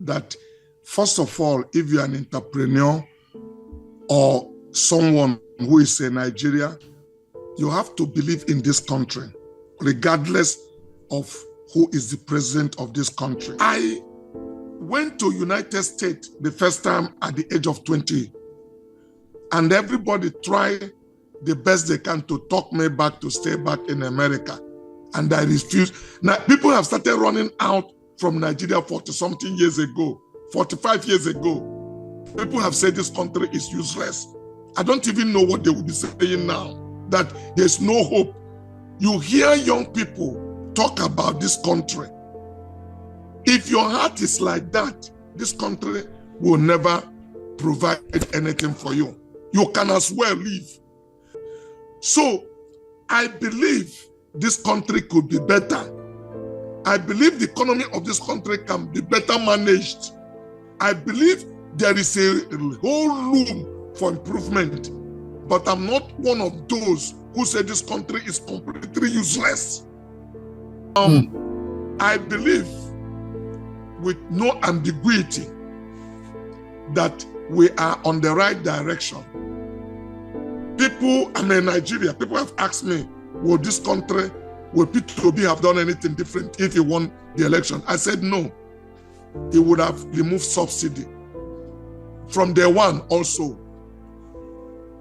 that, first of all, if you're an entrepreneur or someone who is a Nigerian, you have to believe in this country, regardless of who is the president of this country. I went to United States the first time at the age of 20, and everybody tried the best they can to talk me back to stay back in America, and I refused. Now, people have started running out from Nigeria 40-something years ago, 45 years ago. People have said this country is useless. I don't even know what they will be saying now, that there's no hope. You hear young people talk about this country. If your heart is like that, this country will never provide anything for you. You can as well leave. So I believe this country could be better. I believe the economy of this country can be better managed. I believe there is a whole room for improvement. But I'm not one of those who say this country is completely useless. I believe with no ambiguity that we are on the right direction. People, I'm in Nigeria, people have asked me, will this country, will Tinubu have done anything different if he won the election? I said no. He would have removed subsidy. From day one also,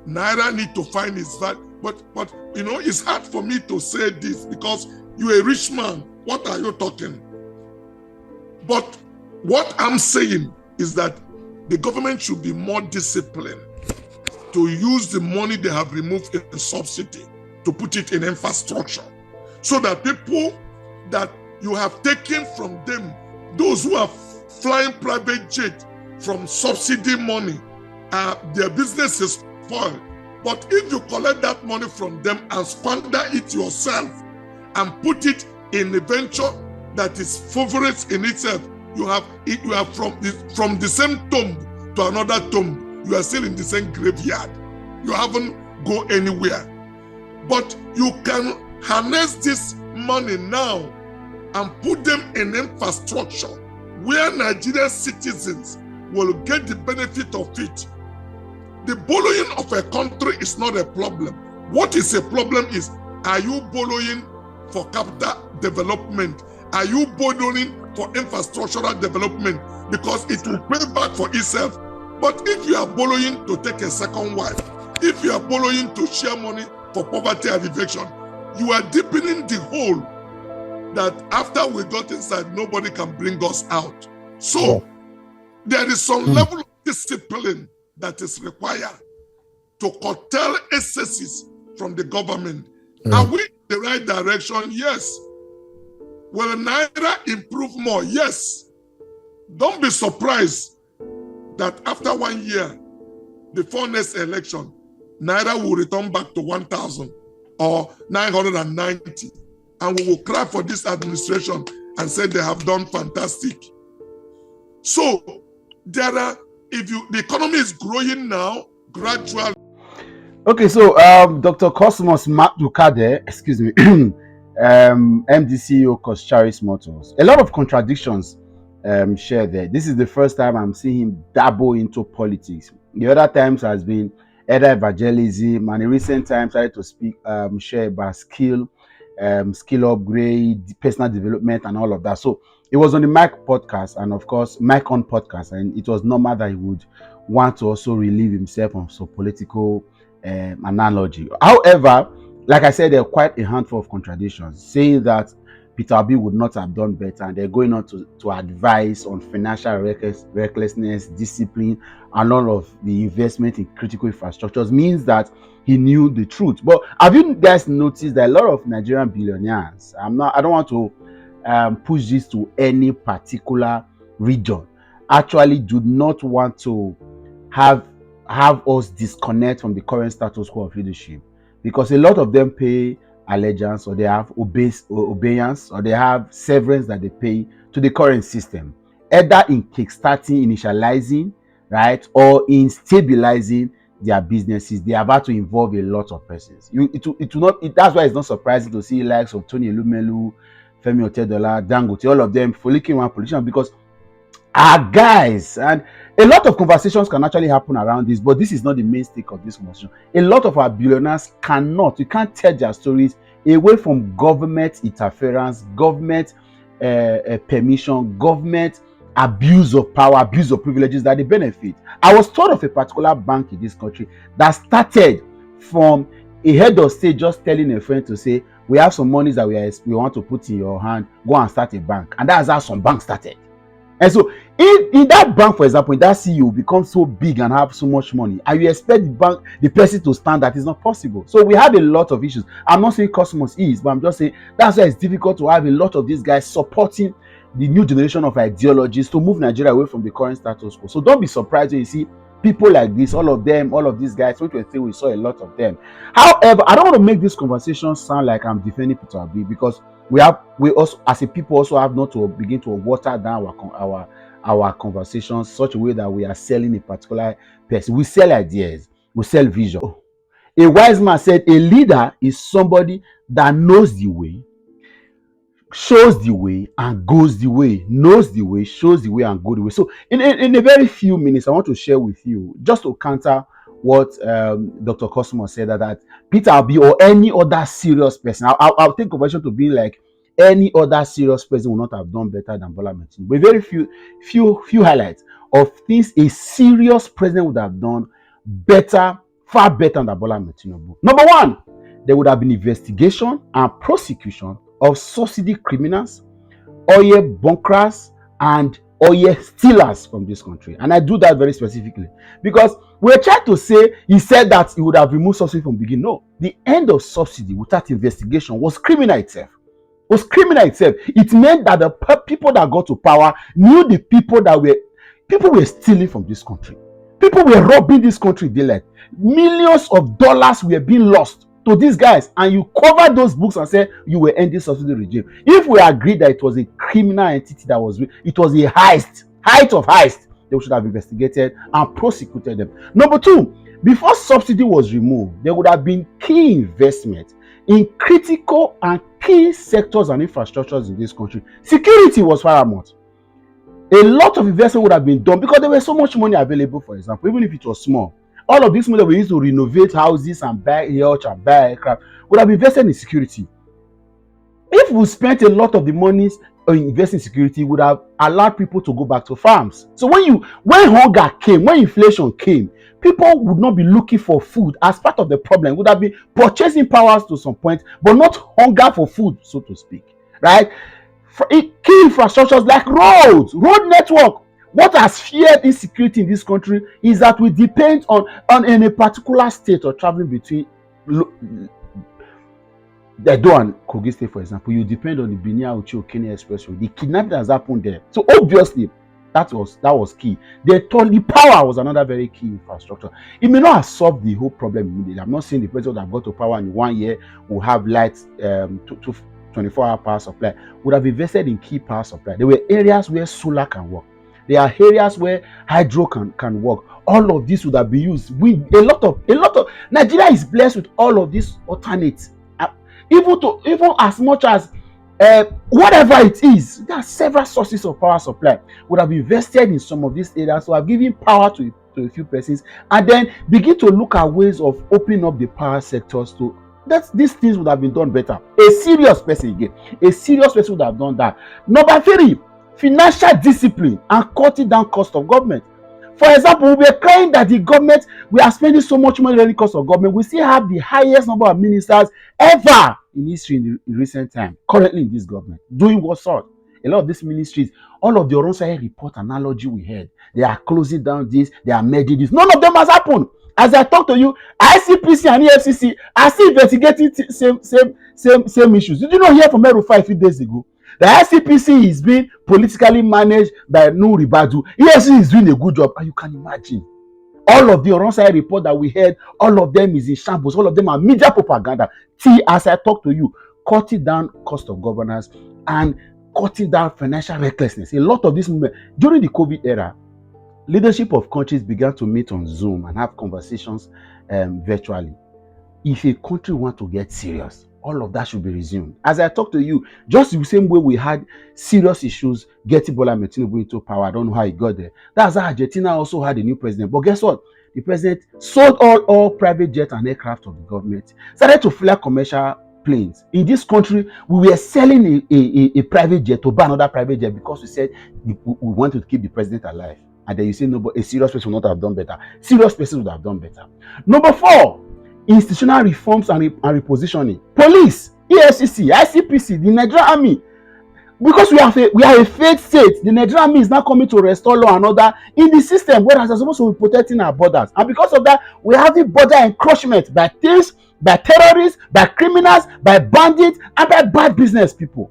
Naira need to find his value. But you know, it's hard for me to say this because you're a rich man. What are you talking? But what I'm saying is that the government should be more disciplined to use the money they have removed in subsidy to put it in infrastructure, so that people that you have taken from them, those who are flying private jet from subsidy money, their business is spoiled. But if you collect that money from them and squander it yourself and put it in a venture that is favorite in itself, you are from the same tomb to another tomb. You are still in the same graveyard. You haven't go anywhere. But you can harness this money now and put them in infrastructure where Nigerian citizens will get the benefit of it. The borrowing of a country is not a problem. What is a problem is, are you borrowing for capital development? Are you borrowing for infrastructural development? Because it will pay back for itself. But if you are borrowing to take a second wife, if you are borrowing to share money for poverty alleviation, you are deepening the hole that after we got inside, nobody can bring us out. So there is some level of discipline that is required to curtail excesses from the government. Are we in the right direction? Yes. Will Naira improve more? Yes. Don't be surprised that after 1 year, before next election, Naira will return back to 1,000 or 990. And we will cry for this administration and say they have done fantastic. So the economy is growing now, gradually. Okay, so Dr. Cosmos Makdukade, excuse me, MD CEO Coscharis Motors. A lot of contradictions shared there. This is the first time I'm seeing him dabble into politics. The other times has been either evangelism, and in recent times I had to share about skill upgrade, personal development, and all of that. So it was on the Mike podcast, and of course Mike on podcast, and it was normal that he would want to also relieve himself on some political analogy. However, like I said, there are quite a handful of contradictions, saying that Peter Obi would not have done better, and they're going on to advise on financial recklessness, discipline, and all of the investment in critical infrastructures means that he knew the truth. But have you guys noticed that a lot of Nigerian billionaires, I don't want to push this to any particular region, actually do not want to have us disconnect from the current status quo of leadership, because a lot of them pay allegiance, or they have obedience, or they have severance that they pay to the current system, either in kickstarting, initializing, right, or in stabilizing their businesses. They have had to involve a lot of persons. That's why it's not surprising to see likes of Tony Elumelu, Femi Otedola, Dangote, all of them frolicking one politician, because are guys, and a lot of conversations can actually happen around this, but this is not the main stake of this conversation. A lot of our billionaires you can't tell their stories away from government interference, government permission, government abuse of power, abuse of privileges that they benefit. I was told of a particular bank in this country that started from a head of state just telling a friend to say, we have some monies that we want to put in your hand, go and start a bank. And that's how some banks started. And so in that bank, for example, in that CEO becomes so big and have so much money, and you expect the person to stand, that is not possible. So we have a lot of issues. I'm not saying Cosmos is, but I'm just saying that's why it's difficult to have a lot of these guys supporting the new generation of ideologies to move Nigeria away from the current status quo. So don't be surprised when you see people like this, all of these guys. 2023, we saw a lot of them. However, I don't want to make this conversation sound like I'm defending Peter Obi, because we also, as a people, also have not to begin to water down our conversations such a way that we are selling a particular person. We sell ideas, we sell vision. A wise man said, a leader is somebody that knows the way, shows the way, and goes the way. Knows the way, shows the way, and goes the way. So in a very few minutes, I want to share with you, just to counter what Dr. Cosmo said, that Peter Obi or any other serious person, I'll take conversion to be like any other serious person will not have done better than Bola Ahmed Tinubu. But very few highlights of things a serious president would have done better, far better than Bola Ahmed Tinubu. Number one, there would have been investigation and prosecution of subsidy criminals, oil bunkers, and oil stealers from this country. And I do that very specifically because we're trying to say, he said that he would have removed subsidy from the beginning. No, the end of subsidy without investigation was criminal itself. It meant that the people that got to power knew the people were stealing from this country. People were robbing this country daylight. Millions of dollars were being lost to these guys, and you cover those books and say you were ending subsidy regime. If we agree that it was a criminal entity it was a height of heist, they should have investigated and prosecuted them. Number two, before subsidy was removed, there would have been key investment in critical and key sectors and infrastructures in this country. Security was paramount. A lot of investment would have been done because there was so much money available, for example, even if it was small. All of this money we used to renovate houses and buy yachts and buy aircraft would have invested in security. If we spent a lot of the money on investing in security, would have allowed people to go back to farms. So when hunger came, when inflation came, people would not be looking for food as part of the problem. Would have been purchasing powers to some point, but not hunger for food, so to speak. Right? Key infrastructures like road network. What has feared insecurity in this country is that we depend on in a particular state or traveling between Edo and Kogi State, for example. You depend on the Binia-Uchi-Okene Expressway. The kidnapping has happened there. So obviously, that was key. The power was another very key infrastructure. It may not have solved the whole problem immediately. I'm not saying the president that got to power in 1 year will have lights 24-hour power supply. Would have invested in key power supply. There were areas where solar can work. There are areas where hydro can work. All of this would have been used. A lot of Nigeria is blessed with all of these alternates. Even as much as whatever it is, there are several sources of power supply. Would have invested in some of these areas, so have given power to a few persons, and then begin to look at ways of opening up the power sectors to. These things would have been done better. A serious person would have done that. Number three, financial discipline and cutting down cost of government. For example, we were crying that the government, we are spending so much money on the cost of government. We still have the highest number of ministers ever in history in recent time, currently in this government. Doing what sort? A lot of these ministries, all of the Oronsai report analogy we had, they are closing down this, they are merging this. None of them has happened. As I talk to you, ICPC and EFCC are still investigating same issues. Did you not hear from El-Rufai a few days ago? The ICPC is being politically managed by Nuhu Ribadu. EFCC is doing a good job, and you can imagine. All of the Oronsai report that we heard, all of them is in shambles. All of them are media propaganda. As I talk to you, cutting down cost of governance and cutting down financial recklessness. A lot of this movement during the COVID era, leadership of countries began to meet on Zoom and have conversations virtually. If a country wants to get serious, All of that should be resumed. As I talk to you, just the same way we had serious issues getting Bola Tinubu into power. I don't know how he got there. That's how Argentina also had a new president. But guess what? The president sold all private jets and aircraft of the government, started to fly commercial planes. In this country, we were selling a private jet to buy another private jet because we said we wanted to keep the president alive. And then you say, no, but a serious person would not have done better. Serious person would have done better. Number 4, institutional reforms and repositioning. Police, EFCC, ICPC, the Nigerian Army. Because we are a failed state, the Nigerian Army is now coming to restore law and order in the system, whereas they're supposed to be protecting our borders. And because of that, we have the border encroachment by thieves, by terrorists, by criminals, by bandits, and by bad business people.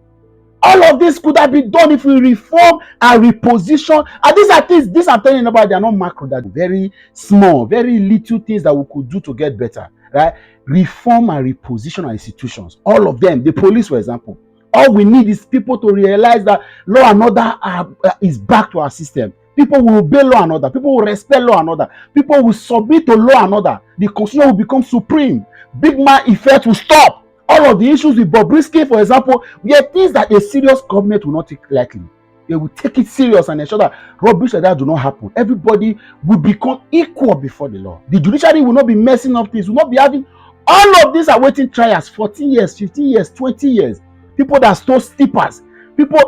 All of this could have been done if we reform and reposition. And these are things, these I'm telling you about, they are not macro, they're very small, very little things that we could do to get better, right? Reform and reposition our institutions. All of them, the police, for example. All we need is people to realize that law and order is back to our system. People will obey law and order. People will respect law and order. People will submit to law and order. The constitution will become supreme. Big man effect will stop. All of the issues with Bobrisky, for example, were things that a serious government will not take lightly. They will take it serious and ensure that rubbish like that do not happen. Everybody will become equal before the law. The judiciary will not be messing up things, will not be having all of these are waiting trials, 14 years, 15 years, 20 years. People that stole steepers. People.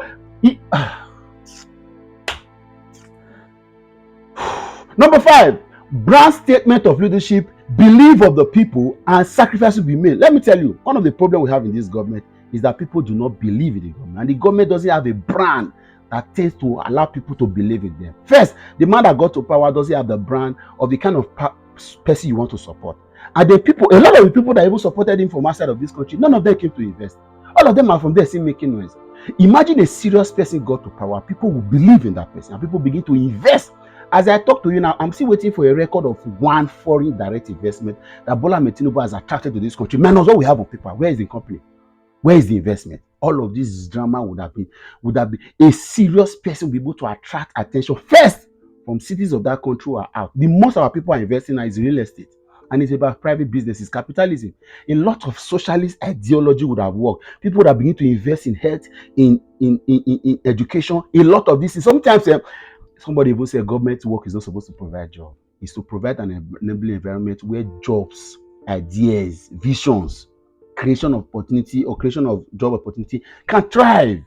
Number 5, brand statement of leadership, belief of the people, and sacrifices will be made. Let me tell you, one of the problems we have in this government is that people do not believe in the government. And the government doesn't have a brand that tends to allow people to believe in them. First, the man that got to power doesn't have the brand of the kind of person you want to support. And the people, a lot of the people that even supported him from outside of this country, none of them came to invest. All of them are from there still making noise. Imagine a serious person got to power. People will believe in that person and people begin to invest. As I talk to you now, I'm still waiting for a record of one foreign direct investment that Bola Tinubu has attracted to this country. Minus what we have on paper. Where is the company? Where is the investment? All of this drama would have been a serious person be able to attract attention first from cities of that country who are out. The most of our people are investing now is real estate. And it's about private businesses, capitalism. A lot of socialist ideology would have worked. People would have begun to invest in health, in education. A lot of this is sometimes somebody will say government work is not supposed to provide job. It's to provide an enabling environment where jobs, ideas, visions, creation of opportunity or creation of job opportunity can thrive.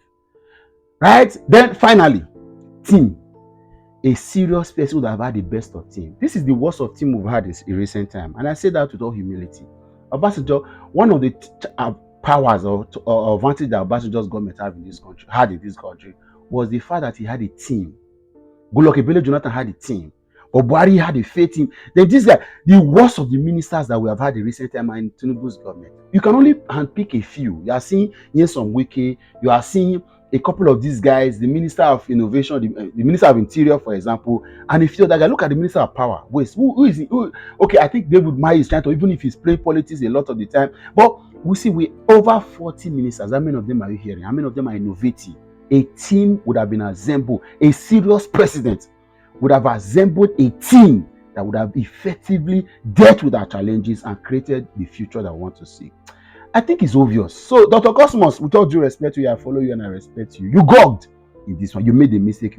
Right? Then finally, team. A serious person would have had the best of team. This is the worst of team we've had in recent time. And I say that with all humility. Obasanjo, one of the powers or advantage that Obasanjo's government had in this country was the fact that he had a team. Goodluck Ebele Jonathan had a team. But Buhari had a faith team. Then this guy, the worst of the ministers that we have had in recent time are in Tinubu's government. You can only handpick a few. You are seeing Nyesom Wike, you are seeing a couple of these guys, the Minister of Innovation, the Minister of Interior, for example, and a few other guys. Look at the Minister of Power. Wait, who is he? Okay, I think David Mai is trying to, even if he's playing politics a lot of the time. But we see we over 40 ministers. How many of them are you hearing? How many of them are innovative? A team would have been assembled. A serious president would have assembled a team that would have effectively dealt with our challenges and created the future that we want to see. I think it's obvious. So, Dr. Cosmos, with all due respect to you, I follow you and I respect you. You gogged in this one. You made a mistake.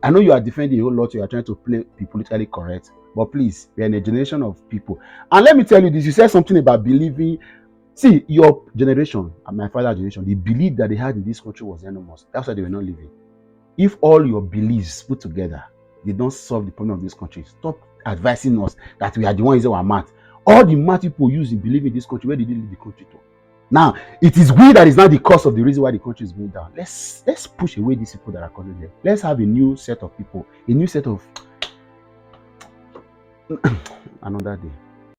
I know you are defending a whole lot. You are trying to be politically correct. But please, we are in a generation of people. And let me tell you this. You said something about believing. See, your generation and my father's generation, the belief that they had in this country was enormous. That's why they were not living. If all your beliefs put together, they don't solve the problem of this country. Stop advising us that we are the ones that are mad. All the mad people use in believing this country, where did they lead the country to? Now, it is we that is not the cause of the reason why the country is going down. Let's push away these people that are calling them. Let's have a new set of people, a new set of another day.